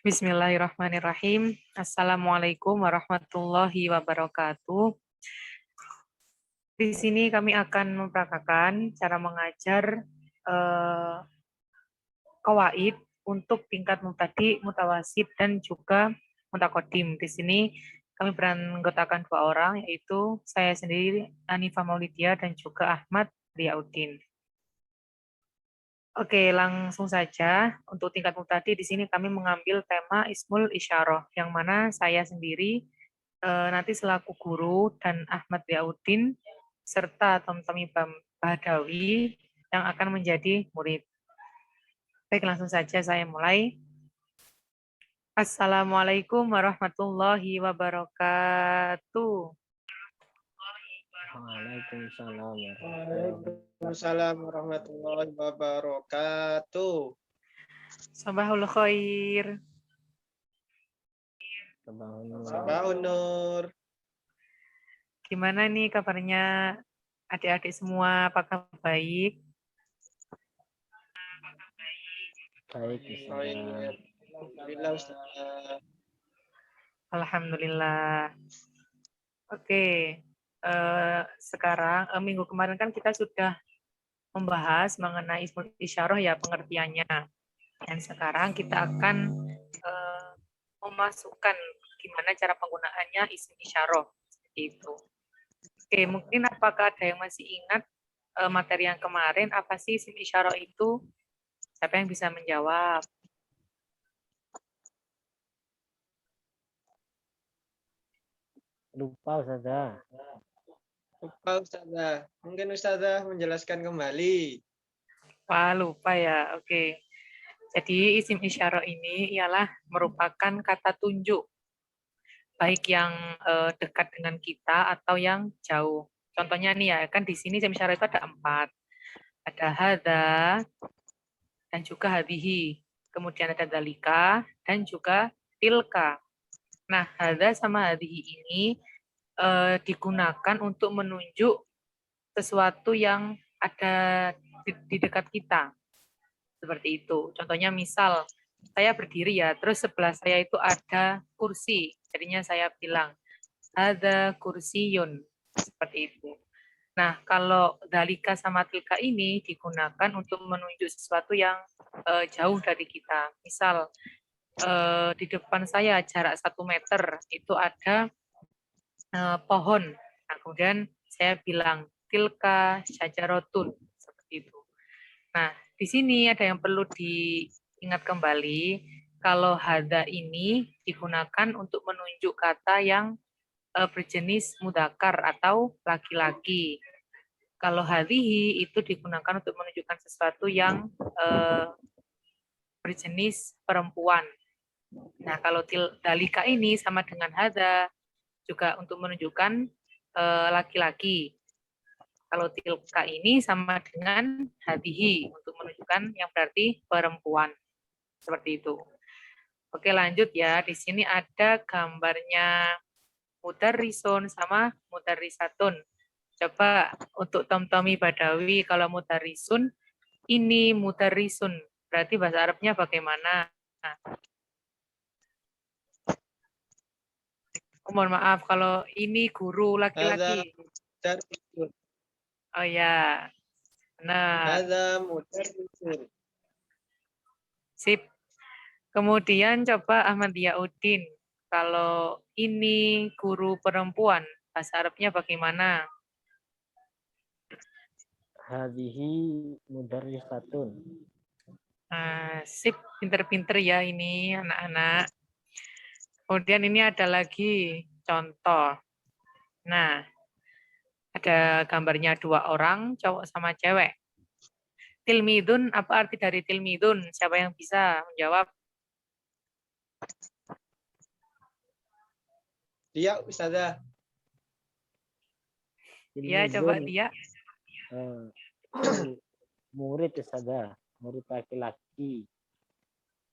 Bismillahirrahmanirrahim. Assalamualaikum warahmatullahi wabarakatuh. Di sini kami akan mempraktikkan cara mengajar qawaid untuk tingkat mubtadi, mutawasid, dan juga mutakodim. Di sini kami beranggotakan 2 orang, yaitu saya sendiri, Hanifah Maulidia, dan juga Ahmad Riyauddin. Oke, langsung saja. Untuk tingkat mubtadi di sini kami mengambil tema Ismul Isyarah, yang mana saya sendiri nanti selaku guru dan Ahmad Riyauddin serta Tomtomi Badawi yang akan menjadi murid. Baik, langsung saja saya mulai. Assalamualaikum warahmatullahi wabarakatuh. Waalaikumsalam warahmatullahi wabarakatuh. Sabahul khair. Sabahun nur. Gimana nih kabarnya adik-adik semua? Apakah baik? Baik, alhamdulillah Ustaz. Alhamdulillah. Oke, sekarang minggu kemarin kan kita sudah membahas mengenai ismul isyarah ya, pengertiannya. Dan sekarang kita akan memasukkan gimana cara penggunaannya isim isyarah seperti itu. Oke, mungkin apakah ada yang masih ingat materi yang kemarin, apa sih isim isyarah itu? Siapa yang bisa menjawab? Lupa Ustazah. Mungkin Ustazah menjelaskan kembali. Wah, lupa ya. Oke. Jadi isim isyarah ini ialah merupakan kata tunjuk, baik yang dekat dengan kita atau yang jauh. Contohnya nih ya, kan di sini isim isyarah itu ada 4. Ada hadza dan juga hadihi. Kemudian ada dalika dan juga tilka. Nah, hadza sama hadihi ini digunakan untuk menunjuk sesuatu yang ada di dekat kita. Seperti itu. Contohnya misal, saya berdiri ya, terus sebelah saya itu ada kursi. Jadinya saya bilang, ada kursiyun. Seperti itu. Nah, kalau dalika sama tilka ini digunakan untuk menunjuk sesuatu yang jauh dari kita. Misal, di depan saya jarak 1 meter itu ada pohon. Nah, kemudian saya bilang, tilka syajarotun. Seperti itu. Nah, di sini ada yang perlu diingat kembali, kalau hadza ini digunakan untuk menunjuk kata yang berjenis mudzakkar atau laki-laki. Kalau hadhihi itu digunakan untuk menunjukkan sesuatu yang berjenis perempuan. Nah, kalau dalika ini sama dengan hadza, juga untuk menunjukkan laki-laki. Kalau tilka ini sama dengan hadihi, untuk menunjukkan yang berarti perempuan. Seperti itu. Oke, lanjut ya. Di sini ada gambarnya mudarrisun sama mudarrisatun. Coba untuk Tomtomi Badawi, kalau mudarrisun, ini mudarrisun. Berarti bahasa Arabnya bagaimana? Mohon maaf, kalau ini guru laki-laki. Oh ya, benar. Sip. Kemudian coba Ahmad Riyauddin. Kalau ini guru perempuan, bahasa Arabnya bagaimana? Hadihi mudarrisatun. Sip, pinter-pinter ya ini anak-anak. Kemudian ini ada lagi contoh. Nah, ada gambarnya 2 orang, cowok sama cewek. Tilmidun, apa arti dari tilmidun? Siapa yang bisa menjawab? Dia Ustazah. Ya, coba dia. Murid Ustazah, murid laki-laki.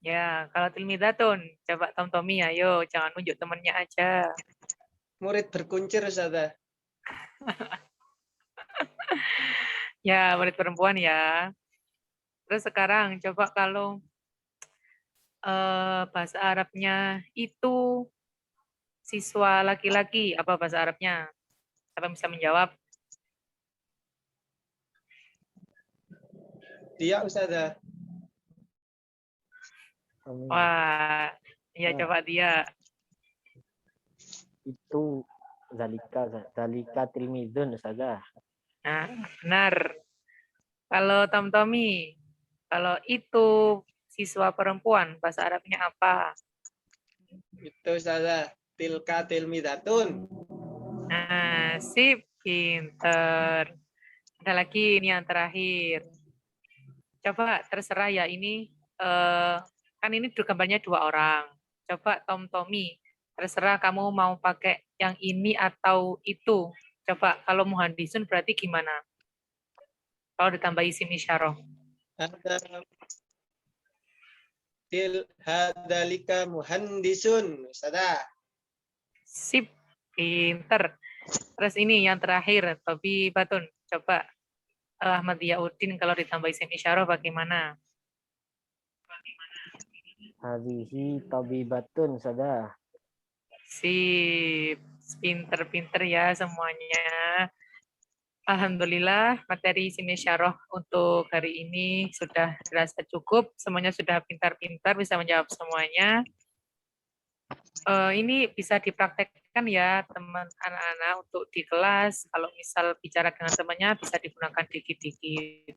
Ya, kalau tilmidatun, coba Tomtomi, ayo, jangan nunjuk temennya aja. Murid berkuncir Ustazah. Ya, murid perempuan ya. Terus sekarang coba kalau bahasa Arabnya itu siswa laki-laki. Apa bahasa Arabnya? Siapa yang bisa menjawab? Dia Ustazah. Wah, ya Nah. coba dia. Itu zalika tilmidun Ustazah. Nah, benar. Kalau Tommy, kalau itu siswa perempuan, bahasa Arabnya apa? Itu Ustazah. Tilka tilmidatun. Nah, sip, pinter. Ada lagi ini yang terakhir. Coba terserah ya ini, kan ini gambarnya 2 orang. Coba Tommy, terserah kamu mau pakai yang ini atau itu. Coba kalau muhandisun berarti gimana? Kalau ditambah isim isyarah. Ada hadalika muhandisun Ustazah. Sip, pinter. Terus ini yang terakhir, Tobi Batun. Coba Ahmad Yauddin kalau ditambah isim isyarah bagaimana? Hadhihi tabibatun Ustazah. Sip, pinter-pinter ya semuanya. Alhamdulillah materi isim isyarah untuk hari ini sudah dirasa cukup. Semuanya sudah pintar-pintar bisa menjawab semuanya. Ini bisa dipraktekkan ya teman anak-anak untuk di kelas. Kalau misal bicara dengan temannya bisa digunakan dikit-dikit.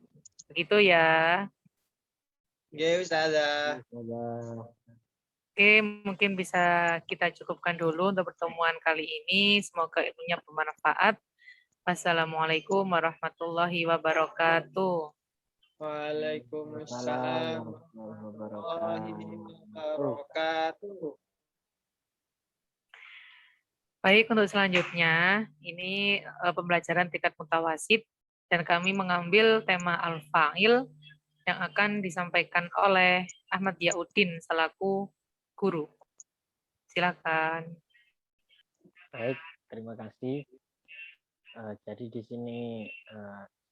Begitu ya. Ya Ustazah. Ustazah. Oke, mungkin bisa kita cukupkan dulu untuk pertemuan kali ini. Semoga ilmunya bermanfaat. Wassalamualaikum warahmatullahi wabarakatuh. Waalaikumsalam warahmatullahi wabarakatuh. Baik, untuk selanjutnya, ini pembelajaran tingkat mutawasid, dan kami mengambil tema al-fa'il yang akan disampaikan oleh Ahmad Yauddin selaku guru. Silakan. Baik, terima kasih. Jadi di sini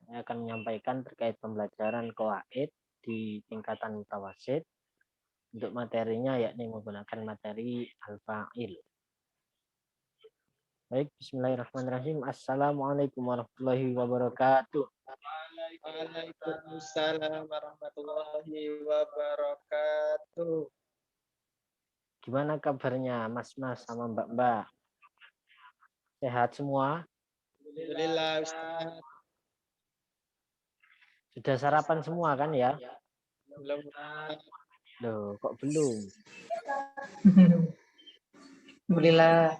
saya akan menyampaikan terkait pembelajaran qawaid di tingkatan mutawasid. Untuk materinya yakni menggunakan materi al-fa'il. Baik, bismillahirrahmanirrahim. Assalamualaikum warahmatullahi wabarakatuh. Waalaikumsalam warahmatullahi wabarakatuh. Gimana kabarnya Mas-mas sama Mbak-mbak? Sehat semua? Alhamdulillah Ustaz. Sudah sarapan semua kan ya? Belum Ustaz. Loh, kok belum? Alhamdulillah.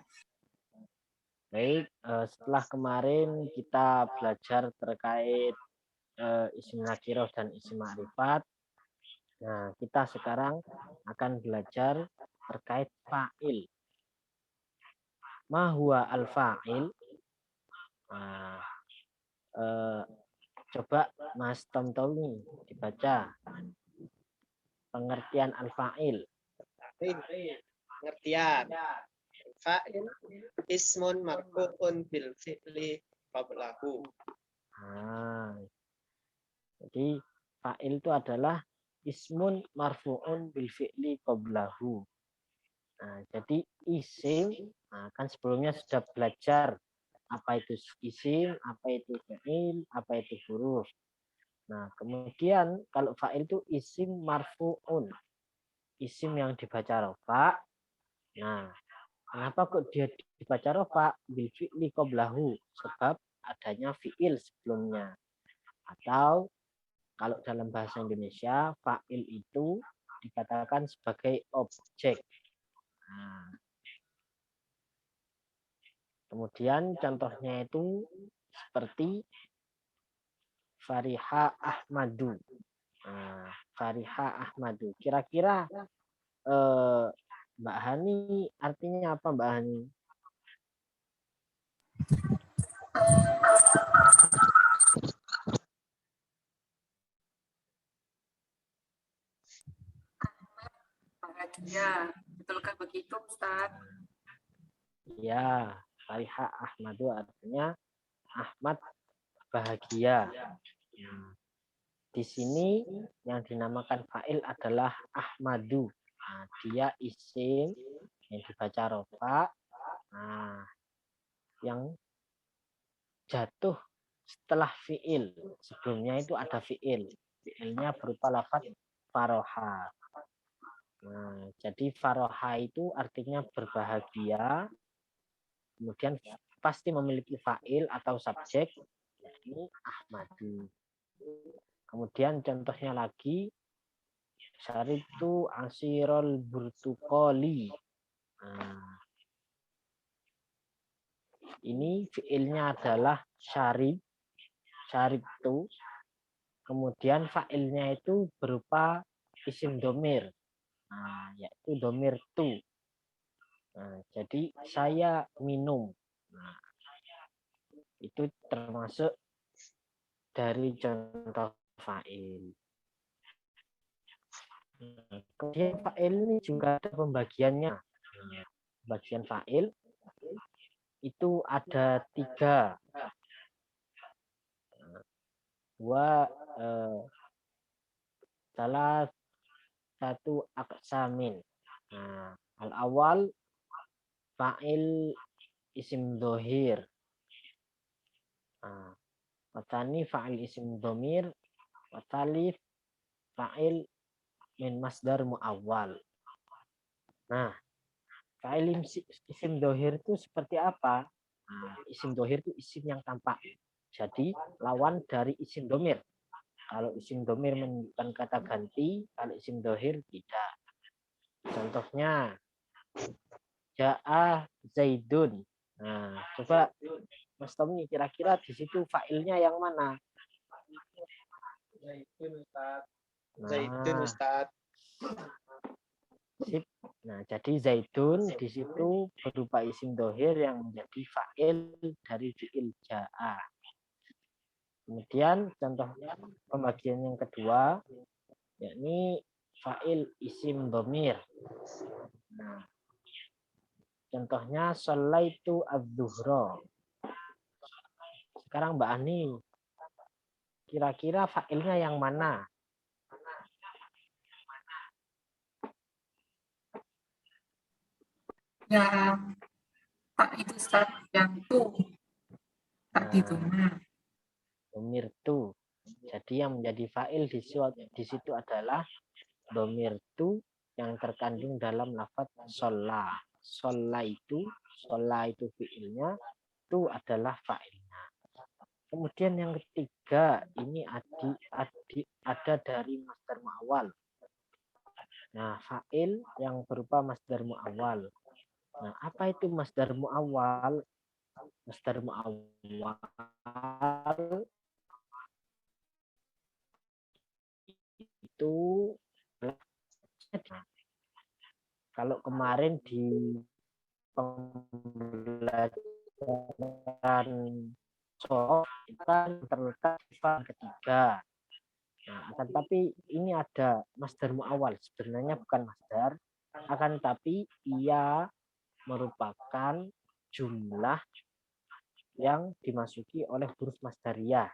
Baik, setelah kemarin kita belajar terkait isim nakirah dan isim ma'rifat. Nah, kita sekarang akan belajar terkait fa'il. Ma huwa al-fa'il? Nah, coba Mas Tommy dibaca pengertian al-fa'il. Pengertian. Fa'il ismun marfu'un bil fi'li qablahu. Nah, jadi fa'il itu adalah ismun marfu'un bil fi'li qablahu. Nah, jadi isim, nah kan sebelumnya sudah belajar apa itu isim, apa itu fi'il, apa itu huruf. Nah, kemudian kalau fa'il itu isim marfu'un. Isim yang dibaca rafa. Nah, kenapa kok dia dibaca rafa? Bil fi'li qablahu, sebab adanya fi'il sebelumnya. Atau kalau dalam bahasa Indonesia, fa'il itu dikatakan sebagai objek. Nah, kemudian contohnya itu seperti Fariha Ahmadu. Nah, Fariha Ahmadu. Kira-kira Mbak Hani artinya apa Mbak Hani? Bahagia. Betulkah begitu, Ustaz? Ya, Fariha Ahmadu artinya Ahmad bahagia. Nah, di sini yang dinamakan fa'il adalah Ahmadu. Nah, dia isim yang dibaca rofa. Nah, yang jatuh setelah fiil. Sebelumnya itu ada fiil. Fiilnya berupa lafaz faroha. Nah, jadi faroha itu artinya berbahagia. Kemudian pasti memiliki fa'il atau subjek. Ini Ahmadu. Kemudian contohnya lagi, syaritu asirol burtukoli. Nah, ini fiilnya adalah syarib itu. Kemudian fa'ilnya itu berupa isim domir. Nah, yaitu domir tu. Nah, jadi saya minum. Nah, itu termasuk dari contoh fa'il. Kemudian fa'il ini juga ada pembagiannya. Bagian fa'il itu ada 3. Salah satu aksamin. Nah, al-awal fa'il isim dohir. Nah, watani fa'il isim domir. Watalif fa'il min masdar mu'awwal. Nah, fa'il isim dohir itu seperti apa? Nah, isim dohir itu isim yang tampak. Jadi lawan dari isim domir. Kalau isim domir menunjukkan kata ganti, kalau isim dohir tidak. Contohnya, ja'a Zaidun. Nah, coba Mas Tommy kira-kira di situ fa'ilnya yang mana? Zaitun Ustaz. Nah, Zaitun Ustaz. sip. Nah, jadi Zaidun di situ berupa isim dohir yang menjadi fa'il dari fi'il ja'a. Kemudian contoh pembagian yang kedua, yakni fa'il isim domir. Nah, contohnya sholaitu adz-dzuhra. Sekarang Mbak Ani, kira-kira fa'ilnya yang mana? Yang tak itu Ustaz, yang tuh tak gitu. Domir tu. Jadi yang menjadi fa'il di situ adalah domir tu yang terkandung dalam lafaz sholla. Sholla itu fi'ilnya, tu adalah fa'ilnya. Kemudian yang ketiga, ini ada dari masdar mu'awwal. Nah, fa'il yang berupa masdar mu'awwal. Nah, apa itu masdar mu'awwal? Masdar mu'awwal itu kalau kemarin di pembelajaran soal kita terletak di ketiga. Nah, akan tapi ini ada masdar mu'awwal. Sebenarnya bukan masdar, akan tapi ia merupakan jumlah yang dimasuki oleh huruf masdariyah.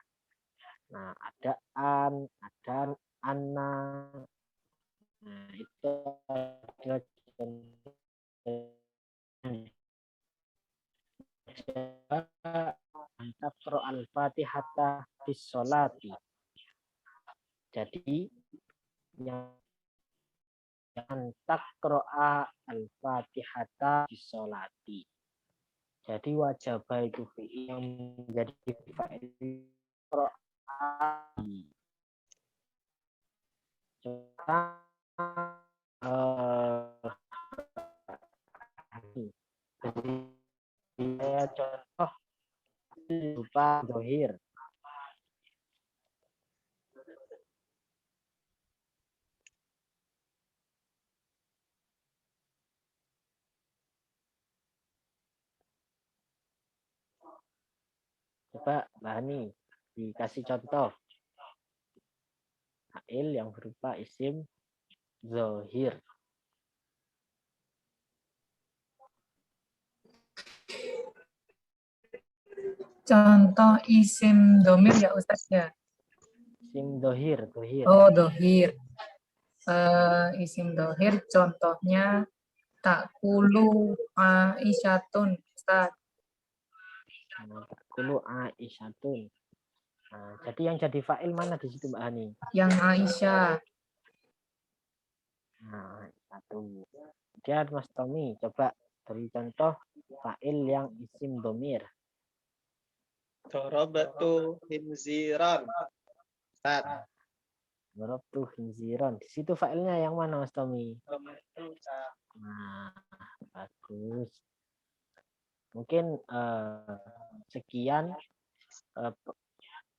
Nah, ada an, ada anna. Nah, itu adalah antaqra al-fatihata bis sholati. Jadi yang antaqra al-fatihata bis sholati. Jadi wajib itu fi'il yang menjadi fa'il jadi contoh berupa dohir. Coba Mbak Hani dikasih contoh fa'il yang berupa isim zohir. Contoh isim domir ya Ustaz ya. Isim dohir. Oh, dohir. Isim dohir contohnya takulu Aisyatun, Ustaz. Kulu Aisyatun. Nah, jadi yang jadi fa'il mana di situ Mbak Hani? Yang Aisyah. Nah, satu. Kemudian Mas Tommy, coba beri contoh fa'il yang isim domir. Darabatu khinziran. Ustaz. Darabtu khinziran. Di situ fa'ilnya yang mana Mas Tommy? Ustaz. Nah, bagus. Mungkin sekian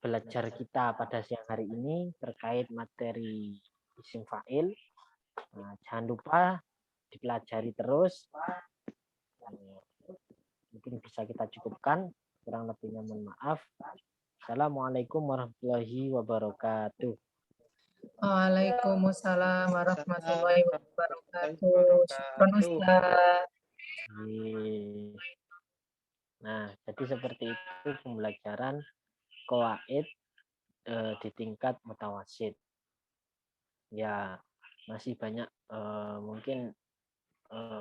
belajar kita pada siang hari ini terkait materi isim fa'il. Nah, jangan lupa dipelajari terus. Mungkin bisa kita cukupkan. Kurang lebihnya mohon maaf. Assalamualaikum warahmatullahi wabarakatuh. Waalaikumsalam warahmatullahi wabarakatuh. Syukron Ustaz. Nah, jadi seperti itu pembelajaran qawaid di tingkat mutawasid. Ya, masih banyak mungkin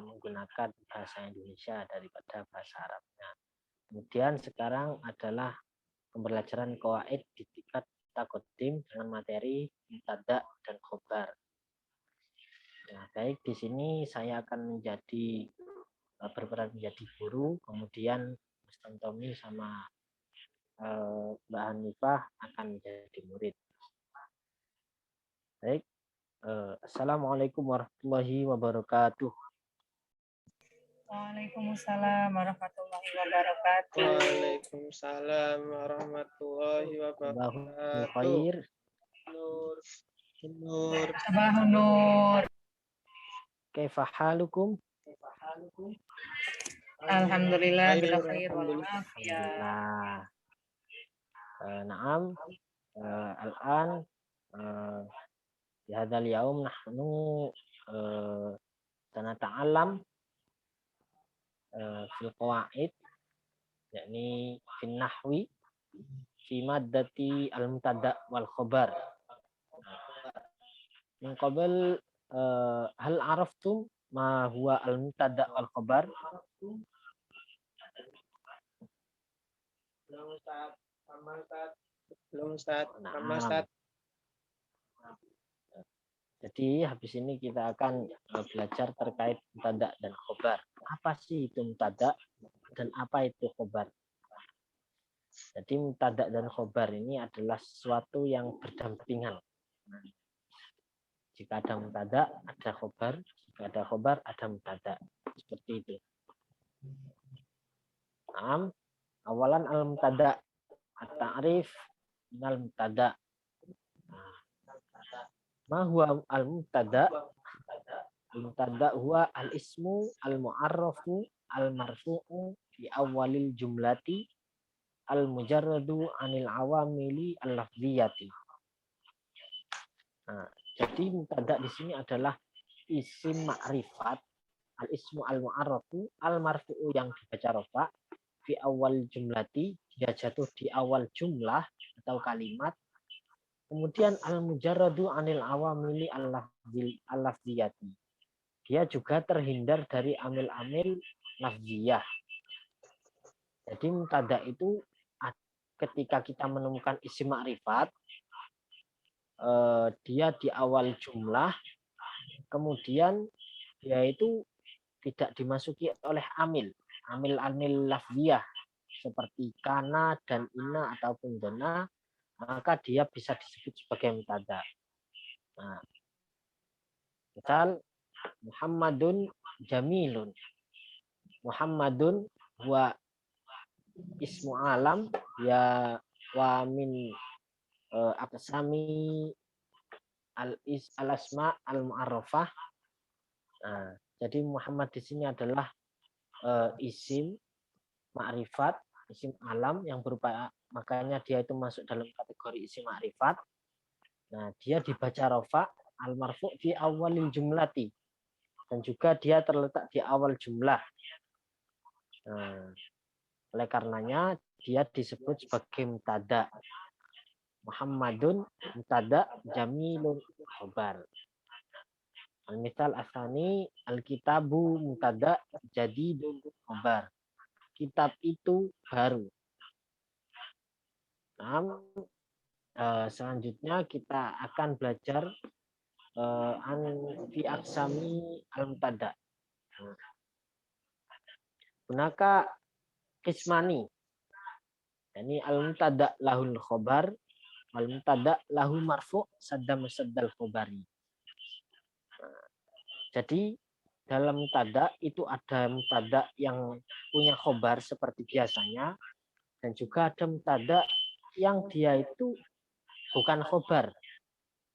menggunakan bahasa Indonesia daripada bahasa Arabnya. Kemudian sekarang adalah pembelajaran qawaid di tingkat taqdim dengan materi mubtada dan khobar. Nah, baik, di sini saya akan berperan menjadi guru, kemudian Mas Tommy sama Mbak Hanifah akan menjadi murid. Baik, Assalamualaikum warahmatullahi wabarakatuh. Waalaikumsalam warahmatullahi wabarakatuh. Waalaikumsalam warahmatullahi wabarakatuh. Khair. Nur. Sabahun nur. Kaifa halukum? Alhamdulillah bila Khair, khair wal alhamdulillah. afiyah. Nah, Naam, al-an di hadzal yaum nahnu sanata'allam fil qawaid, yakni fin nahwi fi maddati al-mubtada wal khabar. Min qabl hal araftum ma huwa al-mubtada wal khabar? Belum Ustaz. Nah, jadi habis ini kita akan belajar terkait mubtada dan khobar. Apa sih itu mubtada dan apa itu khobar? Jadi mubtada dan khobar ini adalah sesuatu yang berdampingan. Jika ada mubtada, ada khobar. Jika ada khobar, ada mubtada. Seperti itu. Awalan al-mubtada at-ta'rif minal mubtada. Ma huwa al-mubtada? Al-mubtada huwa al-ismu al-mu'arrafu al-marfu'u fi awalil jumlati al-mujarradu anil awamili al-lafziyati. Nah, jadi mubtada di sini adalah isim ma'rifat, al-ismu al-mu'arrafu al-marfu'u yang dibaca rafa fi awal jumlati, dia jatuh di awal jumlah atau kalimat. Kemudian al-mujarradu anil awamili al-lafziyati. Dia juga terhindar dari amil-amil lafziyah. Jadi mubtada itu ketika kita menemukan isim ma'rifat, dia di awal jumlah, kemudian dia itu tidak dimasuki oleh amil lafziyah seperti kana dan ina ataupun dona, maka dia bisa disebut sebagai mubtada. Nah, misal Muhammadun jamilun. Muhammadun wa ismu alam ya wa min aqsami al-asma al-mu'arrafah. Nah, jadi Muhammad di sini adalah isim ma'rifat, isim alam yang berupa, makanya dia itu masuk dalam kategori isim ma'rifat. Nah, dia dibaca rafa al-marfu' fi awalil jumlati, dan juga dia terletak di awal jumlah. Nah, oleh karenanya dia disebut sebagai mubtada. Muhammadun mubtada, jamilun khobar. Al-misal asani al-kitabu mubtada jadidun khabar. Kitab itu baru. Nah, selanjutnya kita akan belajar an fi aksami al-mubtada. Gunaka kismani. Ini al-mubtada lahul khobar, al-mubtada lahu marfu sadda musaddal khobari. Jadi dalam mubtada itu ada mubtada yang punya khobar seperti biasanya, dan juga ada mubtada yang dia itu bukan khobar,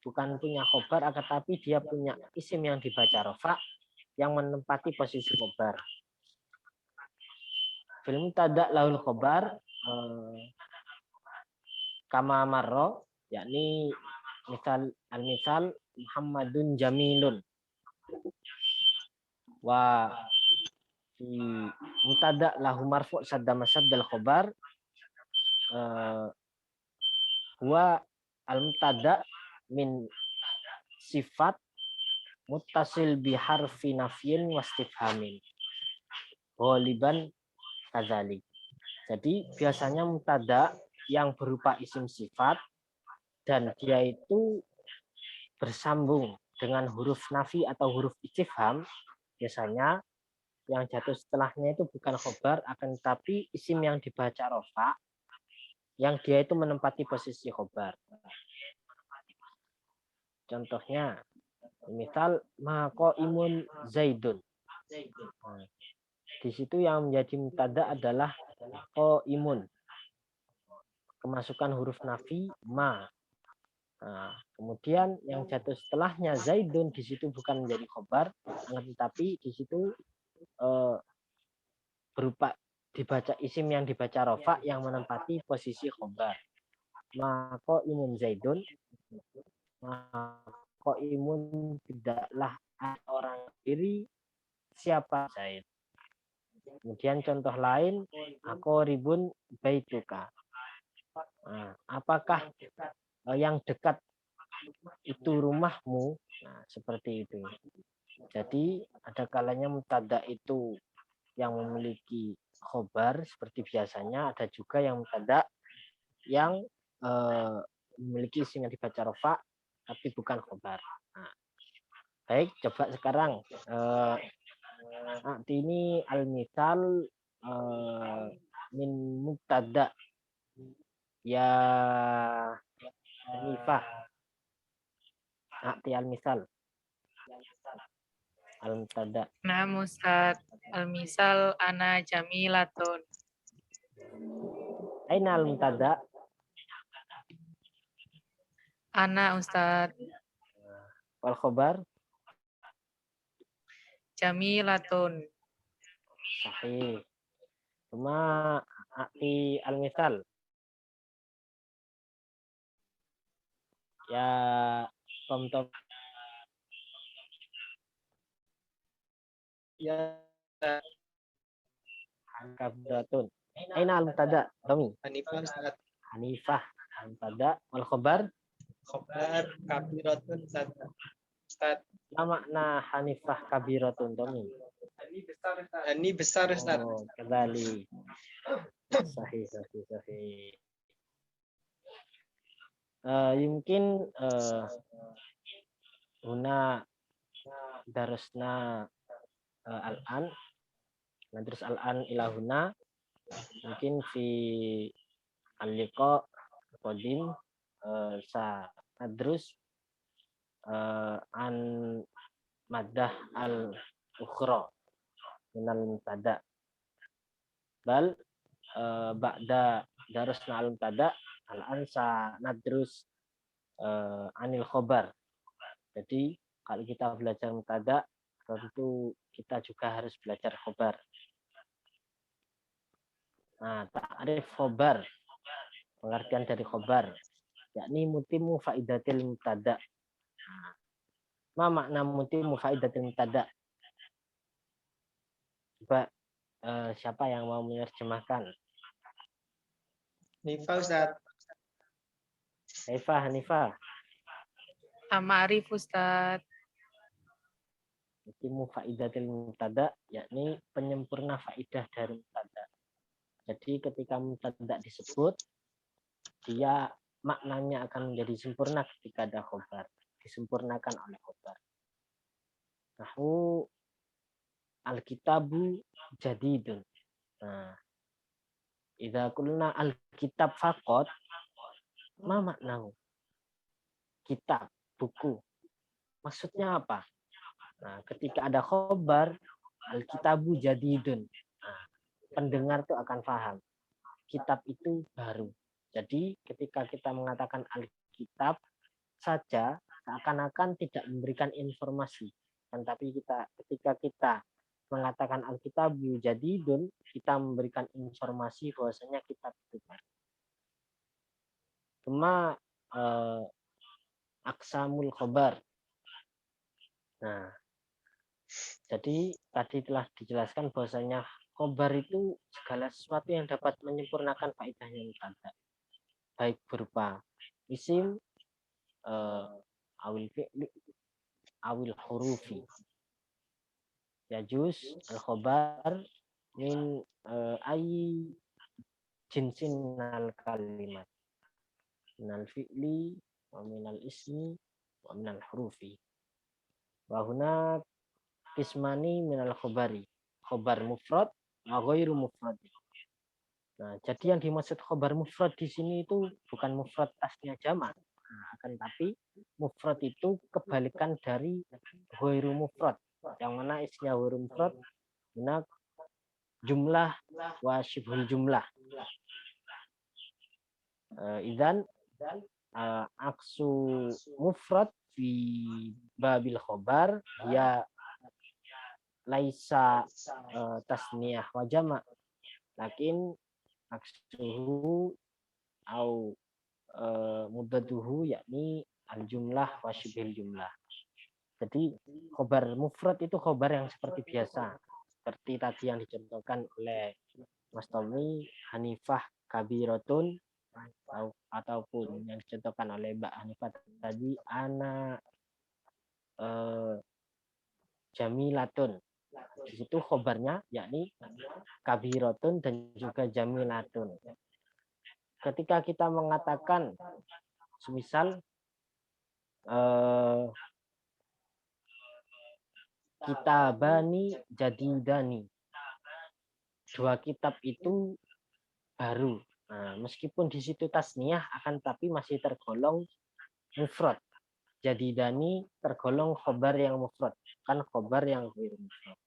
bukan punya khobar, akan tapi dia punya isim yang dibaca rofa yang menempati posisi khobar. Fil mubtada lahul khobar kama marro, yakni misal Muhammadun jamilun, wa fi mubtada lahu marfu sadda masaddal khobar huwa al mubtada min sifat muttasil bi harfi nafyin wastifhamin ghaliban kadzalik. Jadi biasanya mubtada yang berupa isim sifat dan dia itu bersambung dengan huruf nafi atau huruf istifham, biasanya yang jatuh setelahnya itu bukan khobar, akan tetapi isim yang dibaca rofa yang dia itu menempati posisi khobar. Contohnya misal maqo imun zaidun. Nah, di situ yang menjadi mubtada adalah imun, kemasukan huruf nafi ma. Nah, kemudian yang jatuh setelahnya zaidun, di situ bukan menjadi khobar, tetapi di situ berupa dibaca isim yang dibaca rofa yang menempati posisi khobar. Maka imun zaidun, maka imun tidaklah orang diri siapa Zaid. Kemudian contoh lain, aku ribun baituka. Nah, apakah yang dekat itu rumahmu? Nah, seperti itu. Jadi ada kalanya mubtada itu yang memiliki khobar seperti biasanya, ada juga yang mubtada yang memiliki isim yang dibaca rofa tapi bukan khobar. Nah, baik, coba sekarang ini al-misal min mubtada ya Hanifah. Al-misal al-mubtada. Nah, Ustaz, al-misal ana jamilatun. Aina al-mubtada? Ana, Ustaz. Wal khobar? Jamilatun. Sahih. Cuma al-misal. Ya, tom-tom. Ya, Kabiratun. Aina al-mubtada? Tomi. Hanifah Ustaz. Hanifah al-mubtada. Wal khobar? Khobar kabiratun Ustaz. Apa makna Hanifah kabiratun, Tomi? Ini besar Ustaz. Oh, kembali. Sahih. Mungkin huna darusna al-an, terus al-an ilahuna, mungkin fi al-liqa qadim sa adrus an maddah al-ukhra minal mubtada. Bal ba'da darusna al-mubtada al-an sa nadrus anil khobar. Jadi kalau kita belajar mubtada, tentu kita juga harus belajar khobar. Nah, ta'rif khobar, pengertian dari khobar, yakni mutimu faidatil mubtada. Ma makna mutimu faidatil mubtada? Coba siapa yang mau menerjemahkan? Hanifah Ustaz. Hanifah. Amarif, Ustaz. Jadi mufaidatil mubtada yakni penyempurna faidah dari mubtada. Jadi ketika mubtada disebut, dia maknanya akan menjadi sempurna ketika ada khobar, disempurnakan oleh khobar. Nahu al-kitabu jadidun. Nah, idza qulna al-kitab faqat, ma maknahu? Kitab, buku. Maksudnya apa? Nah, ketika ada khobar, al-kitabu jadidun. Nah, pendengar tuh akan paham. Kitab itu baru. Jadi ketika kita mengatakan Alkitab saja seakan-akan tidak memberikan informasi. Tetapi ketika kita mengatakan Alkitab jadidun, kita memberikan informasi bahwasanya kitab itu baru. Cuma aksamul khobar. Nah, jadi tadi telah dijelaskan bahwasanya khobar itu segala sesuatu yang dapat menyempurnakan faedahnya mubtada, baik berupa isim, awil fi'li, awil hurufi. Yajuz al khobar min ayi jinsin al kalimat, minal fi'li wa minal ismi wa minal hurufi. Wa huna kismani minal khobari, khobar mufrad wa ghairu mufrad. Nah, jadi yang dimaksud khobar mufrad di sini itu bukan mufrad tasnya jamak, akan tapi mufrad itu kebalikan dari ghairu mufrad, yang mana isinya ghairu mufrad benar jumlah wa syibhul jumlah. Idzan aksu mufrad fi babil khobar ya laisa tasniyah wa jama', lakin aksuhu au muddaduhu yakni al jumlah wa syibhil jumlah. Jadi khobar mufrad itu khobar yang seperti biasa, seperti tadi yang dicontohkan oleh Mas Tommy, Hanifah kabiratun, ataupun yang dicontohkan oleh Mbak Hanifah tadi, ana jamilatun. Di situ khobarnya yakni kabiratun dan juga jamilatun. Ketika kita mengatakan semisal kitabani jadidani, dua kitab itu baru. Nah, meskipun di situ tasniyah akan tapi masih tergolong mufrad. Jadidani tergolong khobar yang mufrad, kan khobar yang ghairu mufrad.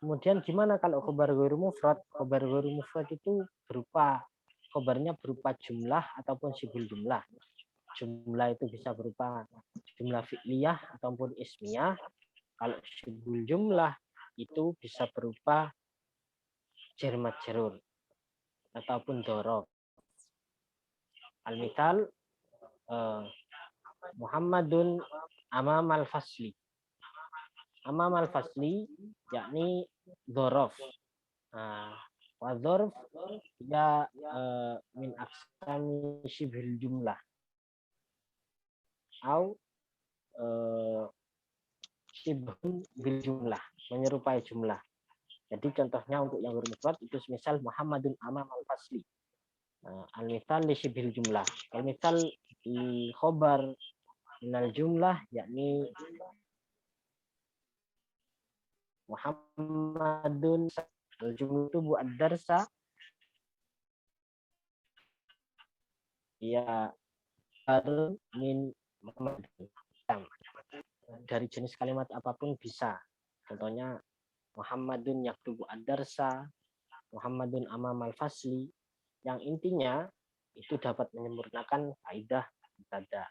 Kemudian gimana kalau khobar ghairu mufrad? Khobar ghairu mufrad itu khobarnya berupa jumlah ataupun syibhul jumlah. Jumlah itu bisa berupa jumlah fi'liyah ataupun ismiyah. Kalau syibhul jumlah itu bisa berupa jar majrur ataupun dhorof. Al-mithal Muhammadun amam al-fasli. Amam al-fasli yakni dhorof. Wa dhorof ya min aqsami syibhil jumlah. Au syibhun bil jumlah, menyerupai jumlah. Jadi contohnya untuk yang bermufrad itu misal Muhammadun amam al-fasli. Al-mithal li syibhil jumlah. Al-mithal di khobar minal jumlah yakni Muhammadun al-jumlah itu buat darsa ya min Muhammad, dari jenis kalimat apapun bisa. Contohnya Muhammadun yaktubu ad-darsa, Muhammadun amamal fasli, yang intinya itu dapat menyempurnakan kaidah mubtada.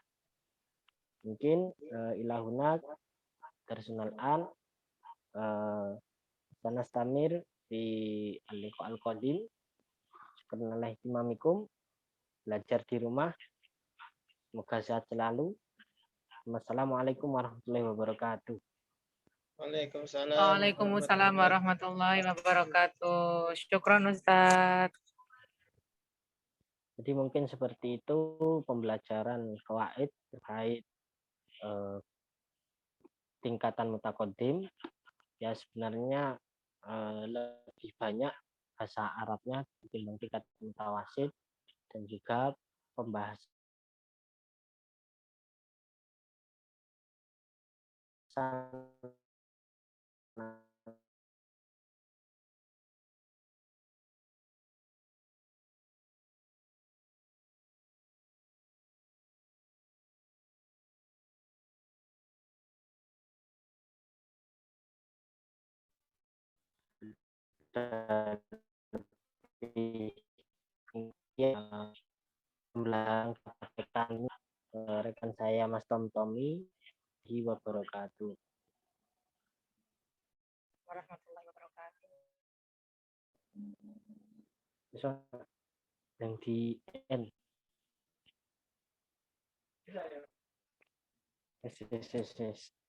Mungkin ilahuna darsunal an sanastamir di al-liqa al-qadim. Syukurna ihtimamikum, belajar di rumah. Semoga sehat selalu. Wassalamualaikum warahmatullahi wabarakatuh. Waalaikumsalam warahmatullahi wabarakatuh. Syukran Ustaz. Jadi mungkin seperti itu pembelajaran qawaid terkait tingkatan mutakodim ya sebenarnya lebih banyak bahasa Arabnya ketimbang tingkat mutawasid, dan juga pembahasan ya, ulang rekan saya Mas Tommy di wabarakatuh. Warahmatullahi wabarakatuh. So, yang di N. Yes.